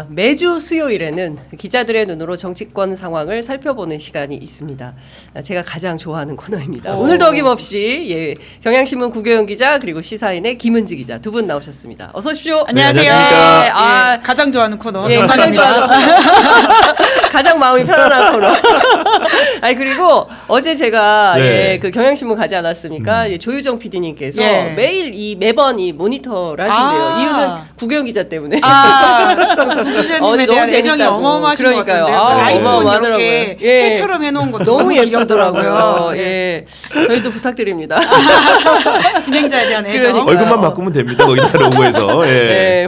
매주 수요일에는 기자들의 눈으로 정치권 상황을 살펴보는 시간이 있습니다. 제가 가장 좋아하는 코너입니다. 오늘도 어김없이 경향신문 구교영 기자 그리고 시사인의 김은지 기자 두 분 나오셨습니다. 어서 오십시오. 안녕하세요. 네, 가장 좋아하는 코너. 가장 좋아하는 가장 마음이 편안한 코너. 그리고 어제 제가 그 경향신문 가지 않았습니까? 조유정 PD님께서 매번 이 모니터를 하신대요. 이유는 구교영 기자 때문에. 구 기자님에 대한 애정이 어마어마하신 것 같은데요. 아이폰 이렇게 해처럼 해놓은 것도 너무 예쁘더라고요. 저희도 부탁드립니다. 진행자에 대한 애정. 그러니까요. 얼굴만 바꾸면 됩니다. 거기다 로고에서.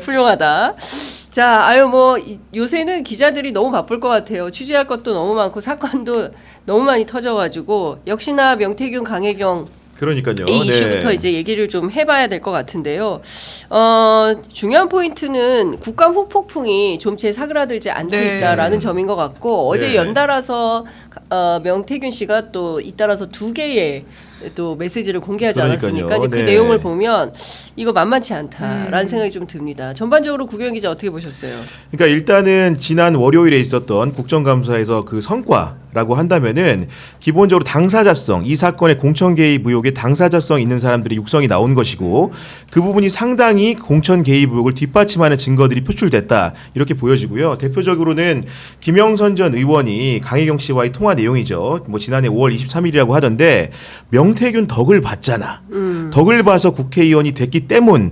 훌륭하다. 자, 요새는 기자들이 너무 바쁠 것 같아요. 취재할 것도 너무 많고 사건도 너무 많이 터져가지고 역시나 명태균, 강혜경 그러니까요. 이 이슈부터 이제 얘기를 좀 해봐야 될 것 같은데요. 중요한 포인트는 국감 후폭풍이 좀채 사그라들지 않고 있다라는 점인 것 같고 어제 연달아서 명태균 씨가 또 잇따라서 두 개의 또 메시지를 공개하지 않았습니까? 이제 그 내용을 보면 이거 만만치 않다라는 생각이 좀 듭니다. 전반적으로 구교영 기자 어떻게 보셨어요? 그러니까 일단은 지난 월요일에 있었던 국정감사에서 그 성과라고 한다면은 기본적으로 당사자성, 이 사건의 공천 개입 의혹에 당사자성 있는 사람들이 육성이 나온 것이고 그 부분이 상당히 공천 개입 의혹을 뒷받침하는 증거들이 표출됐다 이렇게 보여지고요. 대표적으로는 김영선 전 의원이 강혜경 씨와의 통화 내용이죠. 뭐 지난해 5월 23일이라고 하던데 명태균 덕을 봤잖아. 덕을 봐서 국회의원이 됐기 때문에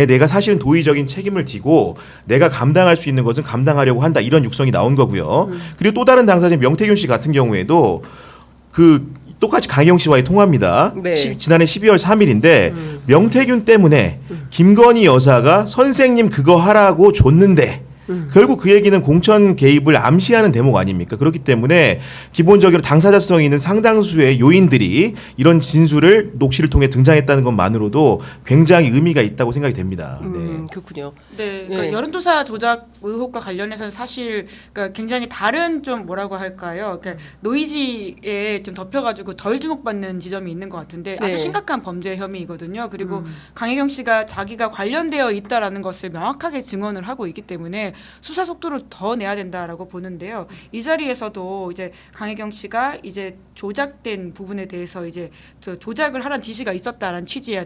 내가 사실은 도의적인 책임을 지고 내가 감당할 수 있는 것은 감당하려고 한다. 이런 육성이 나온 거고요. 그리고 또 다른 당사자인 명태균 씨 같은 경우에도 똑같이 강혜경 씨와의 통화입니다. 지난해 12월 3일인데 명태균 때문에 김건희 여사가 선생님 그거 하라고 줬는데 결국 그 얘기는 공천 개입을 암시하는 대목 아닙니까? 그렇기 때문에 기본적으로 당사자성이 있는 상당수의 요인들이 이런 진술을 녹취를 통해 등장했다는 것만으로도 굉장히 의미가 있다고 생각이 됩니다. 그렇군요. 그러니까 여론조사 조작 의혹과 관련해서는 사실 그러니까 굉장히 다른 좀 뭐라고 할까요? 그러니까 노이즈에 좀 덮여가지고 덜 주목받는 지점이 있는 것 같은데 아주 심각한 범죄 혐의이거든요. 그리고 강혜경 씨가 자기가 관련되어 있다라는 것을 명확하게 증언을 하고 있기 때문에 수사 속도를 더 내야 된다라고 보는데요. 이 자리에서도 이제 강혜경 씨가 이제 조작된 부분에 대해서 이제 조작을 하라는 지시가 있었다라는 취지의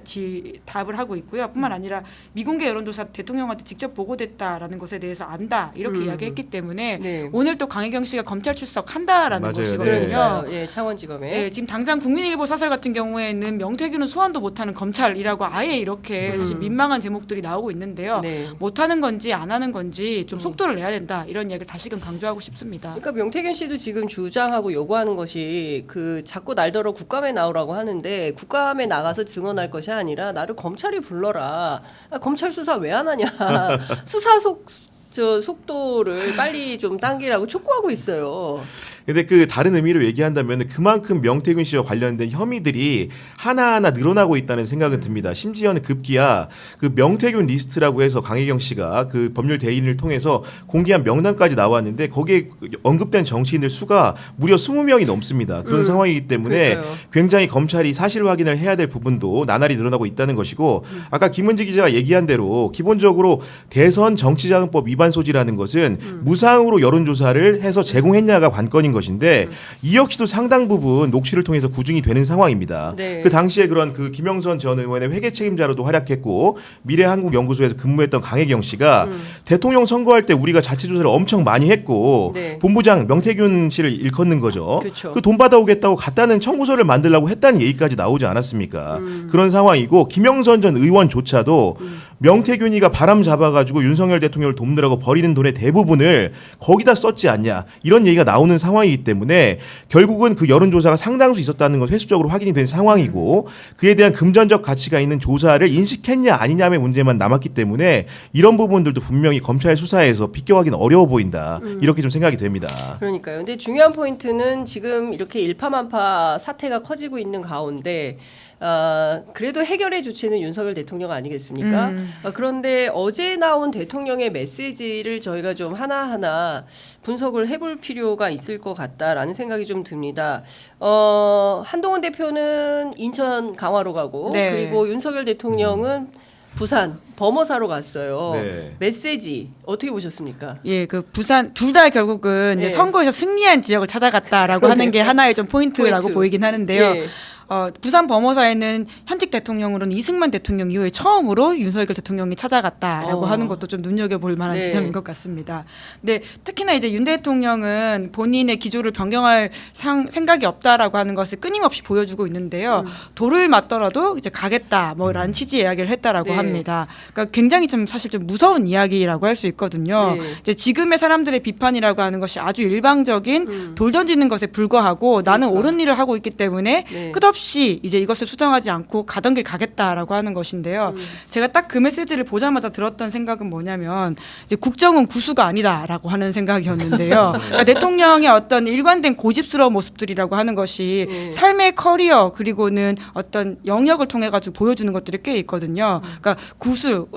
답을 하고 있고요. 뿐만 아니라 미공개 여론조사 대통령한테 직접 보고됐다라는 것에 대해서 안다 이렇게 이야기했기 때문에 오늘 또 강혜경 씨가 검찰 출석한다라는 것이거든요. 창원지검에. 지금 당장 국민일보 사설 같은 경우에는 명태균은 소환도 못하는 검찰이라고 아예 이렇게 사실 민망한 제목들이 나오고 있는데요. 못하는 건지 안 하는 건지 좀 속도를 내야 된다 이런 이야기를 다시금 강조하고 싶습니다. 그러니까 명태균 씨도 지금 주장하고 요구하는 것이 자꾸 날더러 국감에 나오라고 하는데 국감에 나가서 증언할 것이 아니라 나를 검찰이 불러라. 검찰 수사 왜 안 하냐. 수사 속도를 빨리 좀 당기라고 촉구하고 있어요. 근데 다른 의미로 얘기한다면 그만큼 명태균 씨와 관련된 혐의들이 하나하나 늘어나고 있다는 생각은 듭니다. 심지어는 급기야 명태균 리스트라고 해서 강혜경 씨가 법률 대리인을 통해서 공개한 명단까지 나왔는데 거기에 언급된 정치인들 수가 무려 20명이 넘습니다. 그런 상황이기 때문에 굉장히 검찰이 사실 확인을 해야 될 부분도 나날이 늘어나고 있다는 것이고 아까 김은지 기자가 얘기한 대로 기본적으로 대선 정치자금법 위반 소지라는 것은 무상으로 여론조사를 해서 제공했냐가 관건인 것인데 이 역시도 상당 부분 녹취를 통해서 구증이 되는 상황입니다. 그 당시에 그런 김영선 전 의원의 회계 책임자로도 활약했고 미래한국연구소에서 근무했던 강혜경 씨가 대통령 선거할 때 우리가 자체 조사를 엄청 많이 했고 본부장 명태균 씨를 일컫는 거죠. 그 돈 받아오겠다고 갖다는 청구서를 만들려고 했다는 얘기까지 나오지 않았습니까? 그런 상황이고 김영선 전 의원조차도 명태균이가 바람 잡아가지고 윤석열 대통령을 돕느라고 버리는 돈의 대부분을 거기다 썼지 않냐 이런 얘기가 나오는 상황이기 때문에 결국은 그 여론조사가 상당수 있었다는 건 횟수적으로 확인이 된 상황이고 그에 대한 금전적 가치가 있는 조사를 인식했냐 아니냐의 문제만 남았기 때문에 이런 부분들도 분명히 검찰 수사에서 비껴가기는 어려워 보인다 이렇게 좀 생각이 됩니다. 그러니까요. 근데 중요한 포인트는 지금 이렇게 일파만파 사태가 커지고 있는 가운데 그래도 해결의 주체는 윤석열 대통령 아니겠습니까? 그런데 어제 나온 대통령의 메시지를 저희가 좀 하나하나 분석을 해볼 필요가 있을 것 같다라는 생각이 좀 듭니다. 한동훈 대표는 인천 강화로 가고 그리고 윤석열 대통령은 부산 범어사로 갔어요. 네. 메시지 어떻게 보셨습니까? 예, 그 부산 둘 다 결국은 이제 네. 선거에서 승리한 지역을 찾아갔다라고 하는 게 하나의 좀 포인트라고 포인트. 보이긴 하는데요. 예. 부산 범어사에는 현직 대통령으로는 이승만 대통령 이후에 처음으로 윤석열 대통령이 찾아갔다라고 하는 것도 좀 눈여겨볼 만한 네. 지점인 것 같습니다. 근데 특히나 이제 윤 대통령은 본인의 기조를 변경할 생각이 없다라고 하는 것을 끊임없이 보여주고 있는데요. 돌을 맞더라도 이제 가겠다 뭐라는 취지의 이야기를 했다라고 네. 합니다. 그러니까 굉장히 좀 사실 좀 무서운 이야기라고 할 수 있거든요. 네. 이제 지금의 사람들의 비판이라고 하는 것이 아주 일방적인 돌 던지는 것에 불과하고 나는 옳은 일을 하고 있기 때문에 네. 끝없이 이제 이것을 수정하지 않고 가던 길 가겠다라고 하는 것인데요. 제가 딱 그 메시지를 보자마자 들었던 생각은 뭐냐면 이제 국정은 구수가 아니다라고 하는 생각이었는데요. 그러니까 대통령의 어떤 일관된 고집스러운 모습들이라고 하는 것이 네. 삶의 커리어 그리고는 어떤 영역을 통해 가지고 보여주는 것들이 꽤 있거든요. 그러니까 구수를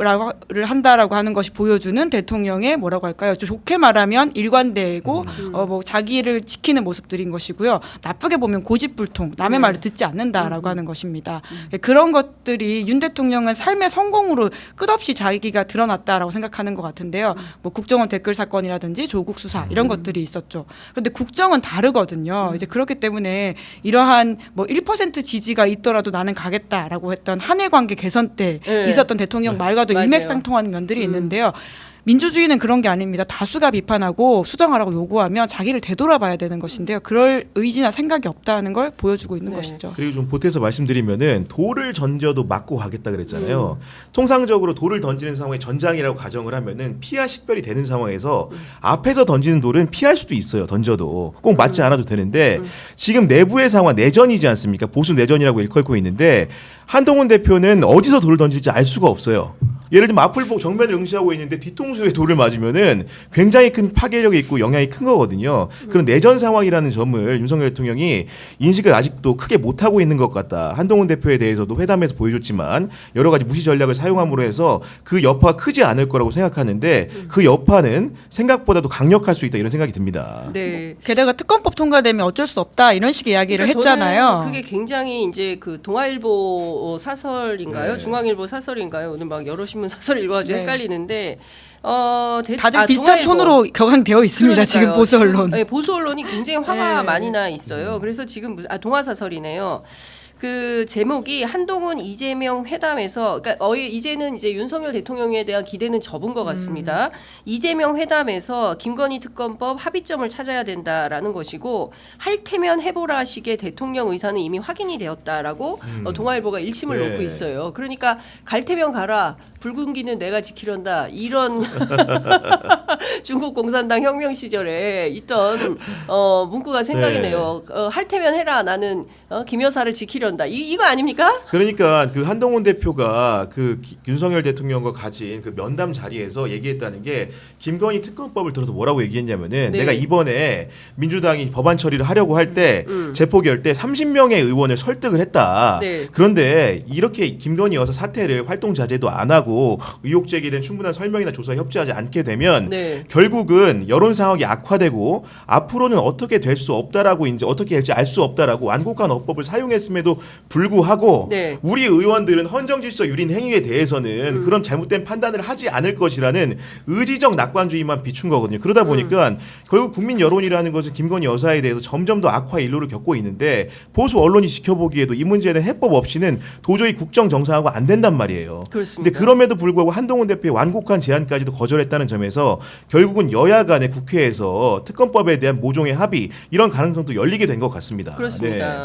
한다라고 하는 것이 보여주는 대통령의 뭐라고 할까요? 좀 좋게 말하면 일관되고 뭐 자기를 지키는 모습들인 것이고요. 나쁘게 보면 고집불통, 남의 말을 듣지 않는다라고 하는 것입니다. 그런 것들이 윤 대통령은 삶의 성공으로 끝없이 자기가 드러났다라고 생각하는 것 같은데요. 뭐 국정원 댓글 사건이라든지 조국 수사 이런 것들이 있었죠. 그런데 국정은 다르거든요. 이제 그렇기 때문에 이러한 뭐 1% 지지가 있더라도 나는 가겠다라고 했던 한일 관계 개선 때 네. 있었던 대통령 말과도 맞아요. 일맥상통하는 면들이 있는데요. 민주주의는 그런 게 아닙니다. 다수가 비판하고 수정하라고 요구하면 자기를 되돌아봐야 되는 것인데요. 그럴 의지나 생각이 없다는 걸 보여주고 있는 네. 것이죠. 그리고 좀 보태서 말씀드리면은 돌을 던져도 맞고 가겠다 그랬잖아요. 통상적으로 돌을 던지는 상황에 전장이라고 가정을 하면은 피하 식별이 되는 상황에서 앞에서 던지는 돌은 피할 수도 있어요. 던져도 꼭 맞지 않아도 되는데 지금 내부의 상황 내전이지 않습니까? 보수 내전이라고 일컬고 있는데 한동훈 대표는 어디서 돌을 던질지 알 수가 없어요. 예를 들면 앞을 보고 정면을 응시하고 있는데 뒤통수에 돌을 맞으면은 굉장히 큰 파괴력이 있고 영향이 큰 거거든요. 그런 내전 상황이라는 점을 윤석열 대통령이 인식을 아직도 크게 못하고 있는 것 같다. 한동훈 대표에 대해서도 회담에서 보여줬지만 여러 가지 무시 전략을 사용함으로 해서 그 여파가 크지 않을 거라고 생각하는데 그 여파는 생각보다도 강력할 수 있다 이런 생각이 듭니다. 네. 게다가 특검법 통과되면 어쩔 수 없다 이런 식의 이야기를 그러니까 했잖아요. 저는 그게 굉장히 이제 그 동아일보 사설인가요? 네. 중앙일보 사설인가요? 오늘 막 여러 신문 사설 읽어가지고 네. 헷갈리는데 다들 비슷한 동아일보. 톤으로 격앙되어 있습니다. 그러니까요. 지금 보수 언론. 네, 보수 언론이 굉장히 화가 네. 많이 나 있어요. 그래서 지금 동아사설이네요. 그 제목이 한동훈 이재명 회담에서 그러니까 이제는 이제 윤석열 대통령에 대한 기대는 접은 것 같습니다. 이재명 회담에서 김건희 특검법 합의점을 찾아야 된다라는 것이고 할 테면 해보라 식의 대통령 의사는 이미 확인이 되었다라고 동아일보가 일침을 네. 놓고 있어요. 그러니까 갈 테면 가라. 붉은 기는 내가 지키련다. 이런 중국 공산당 혁명 시절에 있던 문구가 생각이네요. 할 테면 해라. 나는 김 여사를 지키련다. 이거 아닙니까? 그러니까 그 한동훈 대표가 그 윤석열 대통령과 가진 그 면담 자리에서 얘기했다는 게 김건희 특검법을 들어서 뭐라고 얘기했냐면은 네. 내가 이번에 민주당이 법안 처리를 하려고 할 때 제포결 때 30명의 의원을 설득을 했다. 네. 그런데 이렇게 김건희 여사 사태를 활동 자제도 안 하고 의혹 제기된 충분한 설명이나 조사에 협조하지 않게 되면 네. 결국은 여론 상황이 악화되고 앞으로는 어떻게 될 수 없다라고 이제 어떻게 할지 알 수 없다라고 완곡한 어법을 사용했음에도 불구하고 네. 우리 의원들은 헌정질서 유린 행위에 대해서는 그런 잘못된 판단을 하지 않을 것이라는 의지적 낙관주의만 비춘 거거든요. 그러다 보니까 결국 국민 여론이라는 것은 김건희 여사에 대해서 점점 더 악화의 일로를 겪고 있는데 보수 언론이 지켜보기에도 이 문제에 대한 해법 없이는 도저히 국정 정상화가 안 된단 말이에요. 그렇습니다. 근데 그럼에도 불구하고 한동훈 대표의 완곡한 제안까지도 거절했다는 점에서 결국은 여야 간의 국회에서 특검법에 대한 모종의 합의 이런 가능성도 열리게 된 것 같습니다. 그렇습니다. 네.